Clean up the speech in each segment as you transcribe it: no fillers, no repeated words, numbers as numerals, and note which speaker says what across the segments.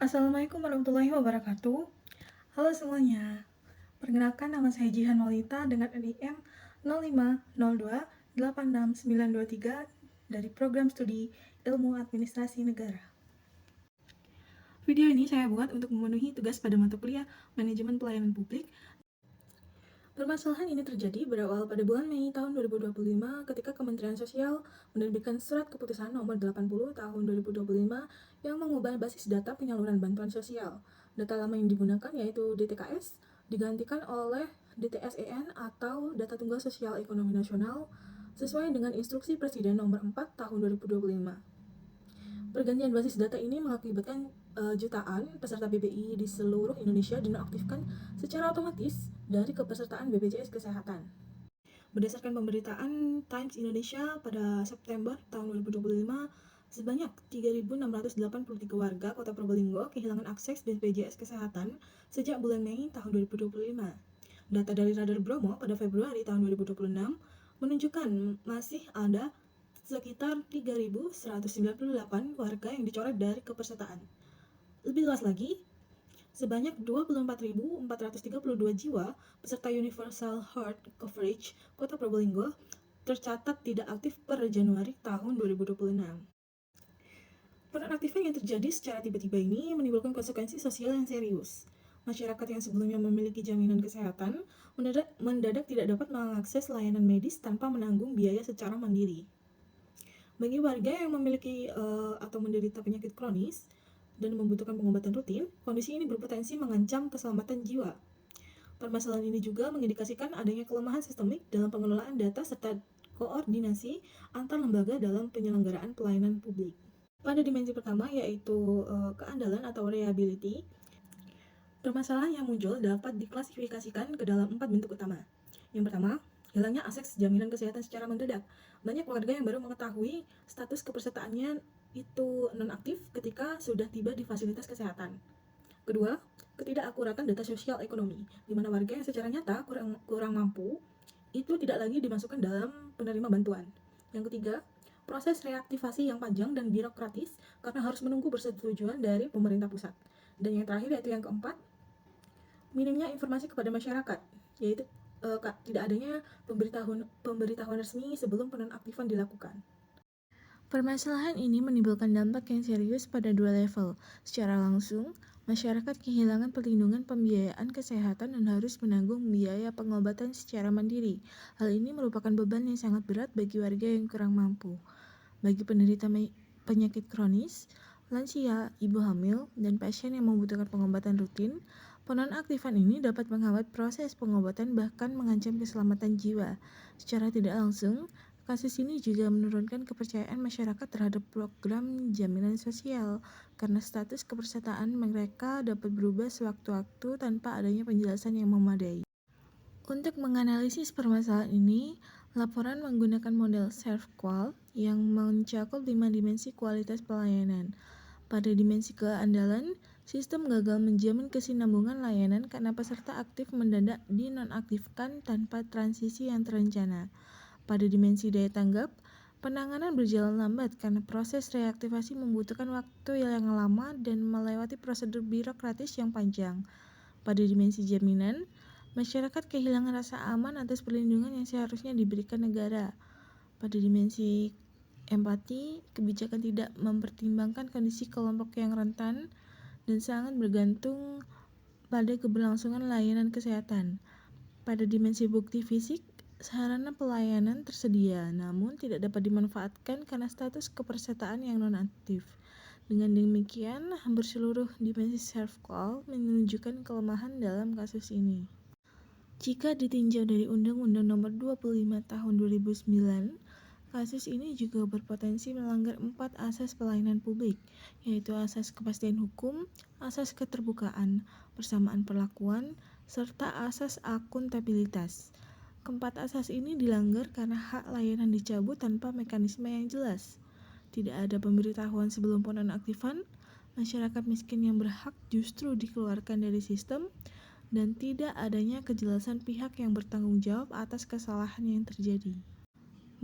Speaker 1: Assalamualaikum warahmatullahi wabarakatuh. Halo semuanya. Perkenalkan, nama saya Jihan Maulita dengan NIM 0502869923 dari Program Studi Ilmu Administrasi Negara. Video ini saya buat untuk memenuhi tugas pada mata kuliah Manajemen Pelayanan Publik. Permasalahan ini terjadi berawal pada bulan Mei tahun 2025 ketika Kementerian Sosial menerbitkan Surat Keputusan Nomor 80 Tahun 2025 yang mengubah basis data penyaluran bantuan sosial. Data lama yang digunakan yaitu DTKS digantikan oleh DTSEN atau Data Tunggal Sosial Ekonomi Nasional sesuai dengan Instruksi Presiden Nomor 4 Tahun 2025. Pergantian basis data ini mengakibatkan jutaan peserta BPI di seluruh Indonesia dinonaktifkan secara otomatis dari kepesertaan BPJS Kesehatan. Berdasarkan pemberitaan Times Indonesia pada September tahun 2025, sebanyak 3.683 warga Kota Probolinggo kehilangan akses BPJS Kesehatan sejak bulan Mei tahun 2025. Data dari Radar Bromo pada Februari tahun 2026 menunjukkan masih ada sekitar 3.198 warga yang dicoret dari kepesertaan. Lebih luas lagi, sebanyak 24.432 jiwa peserta Universal Health Coverage Kota Probolinggo tercatat tidak aktif per Januari tahun 2026. Penonaktifan yang terjadi secara tiba-tiba ini menimbulkan konsekuensi sosial yang serius. Masyarakat yang sebelumnya memiliki jaminan kesehatan mendadak tidak dapat mengakses layanan medis tanpa menanggung biaya secara mandiri. Bagi warga yang memiliki atau menderita penyakit kronis dan membutuhkan pengobatan rutin, kondisi ini berpotensi mengancam keselamatan jiwa. Permasalahan ini juga mengindikasikan adanya kelemahan sistemik dalam pengelolaan data serta koordinasi antar lembaga dalam penyelenggaraan pelayanan publik. Pada dimensi pertama yaitu keandalan atau reliability, permasalahan yang muncul dapat diklasifikasikan ke dalam 4 bentuk utama. Yang pertama, hilangnya akses jaminan kesehatan secara mendadak. Banyak warga yang baru mengetahui status kepesertaannya itu nonaktif ketika sudah tiba di fasilitas kesehatan. Kedua, ketidakakuratan data sosial ekonomi, di mana warga yang secara nyata kurang mampu itu tidak lagi dimasukkan dalam penerima bantuan. Yang ketiga, proses reaktivasi yang panjang dan birokratis karena harus menunggu persetujuan dari pemerintah pusat. Dan yang terakhir yaitu yang keempat, minimnya informasi kepada masyarakat, yaitu tidak adanya pemberitahuan resmi sebelum penonaktifan dilakukan. Permasalahan ini menimbulkan dampak yang serius pada dua level. Secara langsung, masyarakat kehilangan perlindungan pembiayaan kesehatan dan harus menanggung biaya pengobatan secara mandiri. Hal ini merupakan beban yang sangat berat bagi warga yang kurang mampu. Bagi penderita penyakit kronis, lansia, ibu hamil, dan pasien yang membutuhkan pengobatan rutin, penonaktifan ini dapat menghambat proses pengobatan bahkan mengancam keselamatan jiwa. Secara tidak langsung, kasus ini juga menurunkan kepercayaan masyarakat terhadap program jaminan sosial karena status kepesertaan mereka dapat berubah sewaktu-waktu tanpa adanya penjelasan yang memadai. Untuk menganalisis permasalahan ini, laporan menggunakan model SERVQUAL yang mencakup 5 dimensi kualitas pelayanan. Pada dimensi keandalan, sistem gagal menjamin kesinambungan layanan karena peserta aktif mendadak dinonaktifkan tanpa transisi yang terencana. Pada dimensi daya tanggap, penanganan berjalan lambat karena proses reaktivasi membutuhkan waktu yang lama dan melewati prosedur birokratis yang panjang. Pada dimensi jaminan, masyarakat kehilangan rasa aman atas perlindungan yang seharusnya diberikan negara. Pada dimensi empati, kebijakan tidak mempertimbangkan kondisi kelompok yang rentan dan sangat bergantung pada keberlangsungan layanan kesehatan. Pada dimensi bukti fisik, sarana pelayanan tersedia, namun tidak dapat dimanfaatkan karena status kepesertaan yang nonaktif. Dengan demikian, hampir seluruh dimensi SERVQUAL menunjukkan kelemahan dalam kasus ini. Jika ditinjau dari Undang-Undang Nomor 25 Tahun 2009, kasus ini juga berpotensi melanggar 4 asas pelayanan publik, yaitu asas kepastian hukum, asas keterbukaan, persamaan perlakuan, serta asas akuntabilitas. Keempat asas ini dilanggar karena hak layanan dicabut tanpa mekanisme yang jelas. Tidak ada pemberitahuan sebelum penonaktifan, masyarakat miskin yang berhak justru dikeluarkan dari sistem, dan tidak adanya kejelasan pihak yang bertanggung jawab atas kesalahan yang terjadi.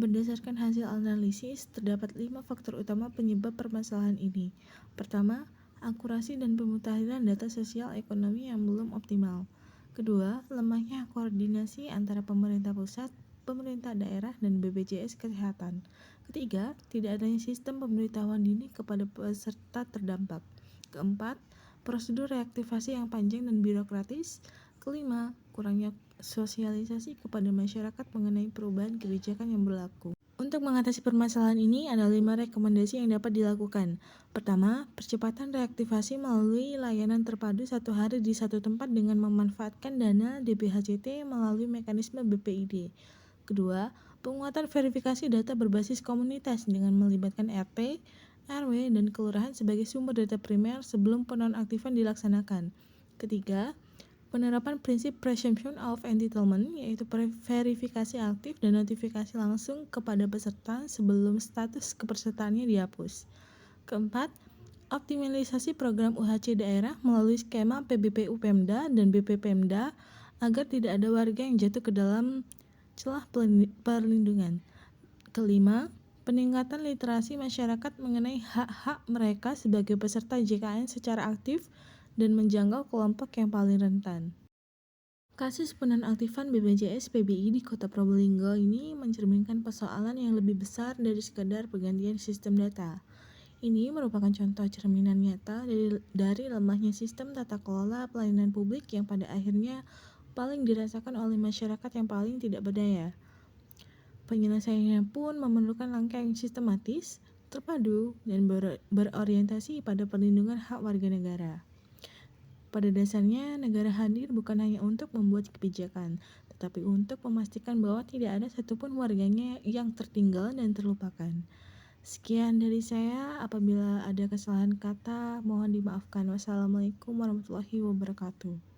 Speaker 1: Berdasarkan hasil analisis, terdapat 5 faktor utama penyebab permasalahan ini. Pertama, akurasi dan pemutahiran data sosial ekonomi yang belum optimal. Kedua, lemahnya koordinasi antara pemerintah pusat, pemerintah daerah, dan BPJS Kesehatan. Ketiga, tidak adanya sistem pemberitahuan dini kepada peserta terdampak. Keempat, prosedur reaktivasi yang panjang dan birokratis. Kelima, kurangnya sosialisasi kepada masyarakat mengenai perubahan kebijakan yang berlaku. Untuk mengatasi permasalahan ini, ada 5 rekomendasi yang dapat dilakukan. Pertama, percepatan reaktivasi melalui layanan terpadu satu hari di satu tempat dengan memanfaatkan dana DBHJT melalui mekanisme BPID. Kedua, penguatan verifikasi data berbasis komunitas dengan melibatkan RT, RW, dan kelurahan sebagai sumber data primer sebelum penonaktifan dilaksanakan. Ketiga, penerapan prinsip presumption of entitlement, yaitu verifikasi aktif dan notifikasi langsung kepada peserta sebelum status kepesertaannya dihapus. Keempat, optimalisasi program UHC daerah melalui skema PBPU Pemda dan BP Pemda agar tidak ada warga yang jatuh ke dalam celah perlindungan. Kelima, peningkatan literasi masyarakat mengenai hak-hak mereka sebagai peserta JKN secara aktif dan menjangkau kelompok yang paling rentan. Kasus penonaktifan BPJS PBI di Kota Probolinggo ini mencerminkan persoalan yang lebih besar dari sekadar pergantian sistem data. Ini merupakan contoh cerminan nyata dari lemahnya sistem tata kelola pelayanan publik yang pada akhirnya paling dirasakan oleh masyarakat yang paling tidak berdaya. Penyelesaiannya pun memerlukan langkah yang sistematis, terpadu, dan berorientasi pada perlindungan hak warga negara. Pada dasarnya, negara hadir bukan hanya untuk membuat kebijakan, tetapi untuk memastikan bahwa tidak ada satupun warganya yang tertinggal dan terlupakan. Sekian dari saya, apabila ada kesalahan kata, mohon dimaafkan. Wassalamualaikum warahmatullahi wabarakatuh.